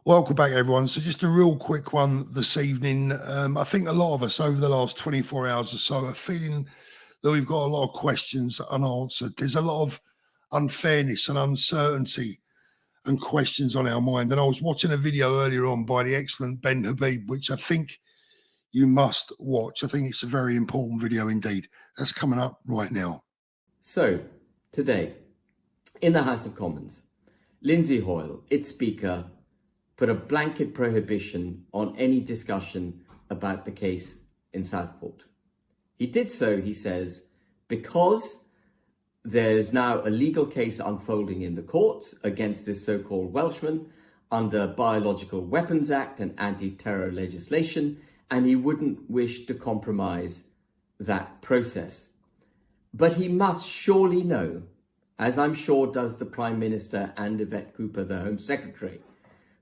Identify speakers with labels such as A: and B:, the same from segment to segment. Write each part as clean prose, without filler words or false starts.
A: Welcome back, everyone. So just a real quick one this evening. I think a lot of us over the last 24 hours or so are feeling that we've got a lot of questions unanswered. There's a lot of unfairness and uncertainty and questions on our mind. And I was watching a video earlier on by the excellent Ben Habib, which I think you must watch. I think it's a very important video indeed. That's coming up right now.
B: So, today, in the House of Commons, Lindsay Hoyle, its Speaker, put a blanket prohibition on any discussion about the case in Southport. He did so, he says, because there's now a legal case unfolding in the courts against this so-called Welshman under Biological Weapons Act and anti-terror legislation, and he wouldn't wish to compromise that process. But he must surely know, as I'm sure does the Prime Minister and Yvette Cooper, the Home Secretary,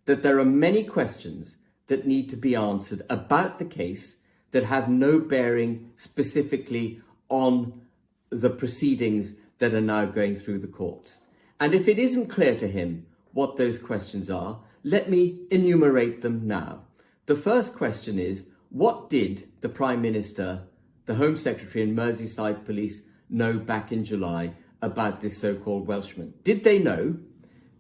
B: that there are many questions that need to be answered about the case that have no bearing specifically on the proceedings that are now going through the courts. And if it isn't clear to him what those questions are, let me enumerate them now. The first question is, what did the Prime Minister, the Home Secretary and Merseyside Police know back in July about this so-called Welshman? Did they know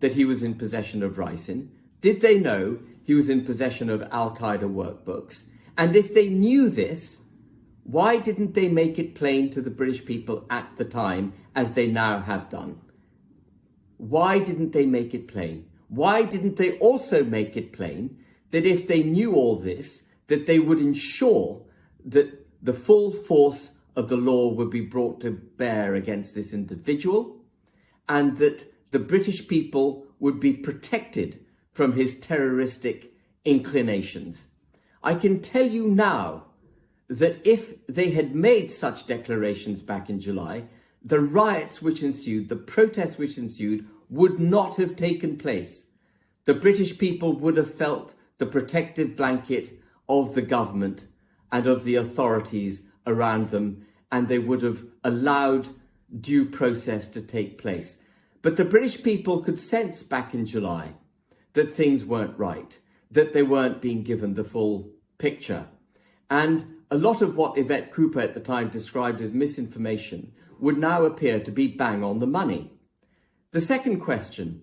B: that he was in possession of ricin? Did they know he was in possession of Al-Qaeda workbooks? And if they knew this, why didn't they make it plain to the British people at the time, as they now have done? Why didn't they make it plain? Why didn't they also make it plain that if they knew all this, that they would ensure that the full force of the law would be brought to bear against this individual, and that the British people would be protected from his terroristic inclinations? I can tell you now that if they had made such declarations back in July, the riots which ensued, the protests which ensued, would not have taken place. The British people would have felt the protective blanket of the government and of the authorities around them, and they would have allowed due process to take place. But the British people could sense back in July that things weren't right, that they weren't being given the full picture. And a lot of what Yvette Cooper at the time described as misinformation would now appear to be bang on the money. The second question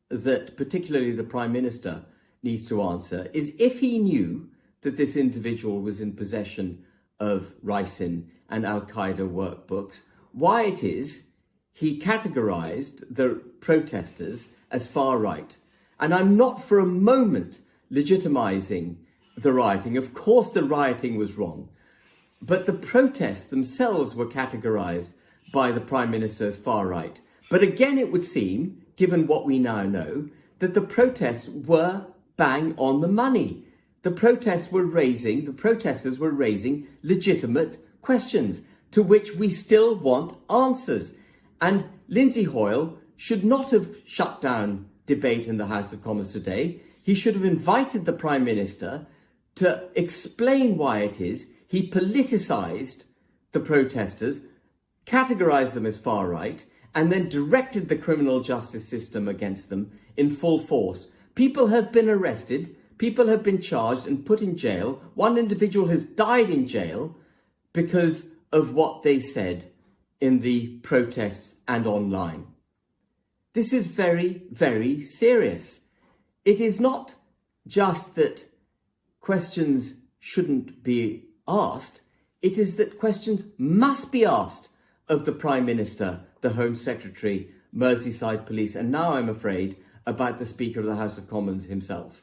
B: that particularly the Prime Minister needs to answer is, if he knew that this individual was in possession of ricin and Al-Qaeda workbooks, why it is he categorised the protesters as far right. And I'm not for a moment legitimising the rioting. Of course the rioting was wrong, but the protests themselves were categorised by the Prime Minister as far right. But again, it would seem, given what we now know, that the protests were bang on the money. The protesters were raising legitimate questions to which we still want answers. And Lindsay Hoyle should not have shut down debate in the House of Commons today. He should have invited the Prime Minister to explain why it is he politicised the protesters, categorised them as far right, and then directed the criminal justice system against them in full force. People have been arrested, people have been charged and put in jail. One individual has died in jail because of what they said in the protests and online. This is very, very serious. It is not just that questions shouldn't be asked, it is that questions must be asked of the Prime Minister, the Home Secretary, Merseyside Police, and now I'm afraid about the Speaker of the House of Commons himself.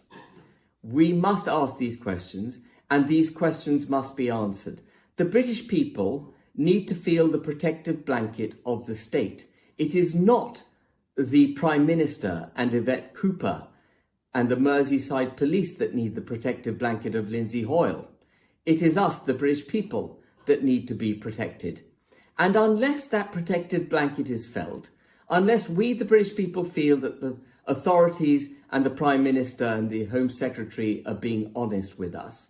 B: We must ask these questions, and these questions must be answered. The British people need to feel the protective blanket of the state. It is not the Prime Minister and Yvette Cooper and the Merseyside Police that need the protective blanket of Lindsay Hoyle. It is us, the British people, that need to be protected. And unless that protective blanket is felt, unless we, the British people, feel that the authorities and the Prime Minister and the Home Secretary are being honest with us,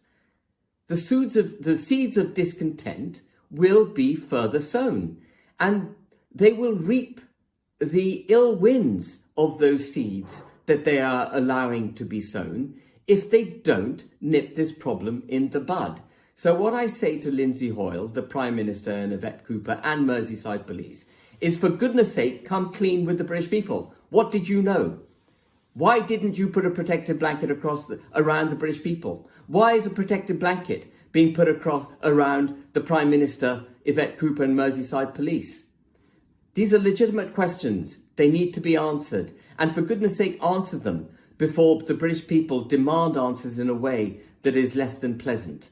B: the seeds of discontent will be further sown, and they will reap the ill winds of those seeds that they are allowing to be sown if they don't nip this problem in the bud. So what I say to Lindsay Hoyle, the Prime Minister, and Yvette Cooper and Merseyside Police is, for goodness sake, come clean with the British people. What did you know? Why didn't you put a protective blanket around the British people? Why is a protective blanket being put around the Prime Minister, Yvette Cooper and Merseyside Police? These are legitimate questions. They need to be answered. And for goodness sake, answer them before the British people demand answers in a way that is less than pleasant.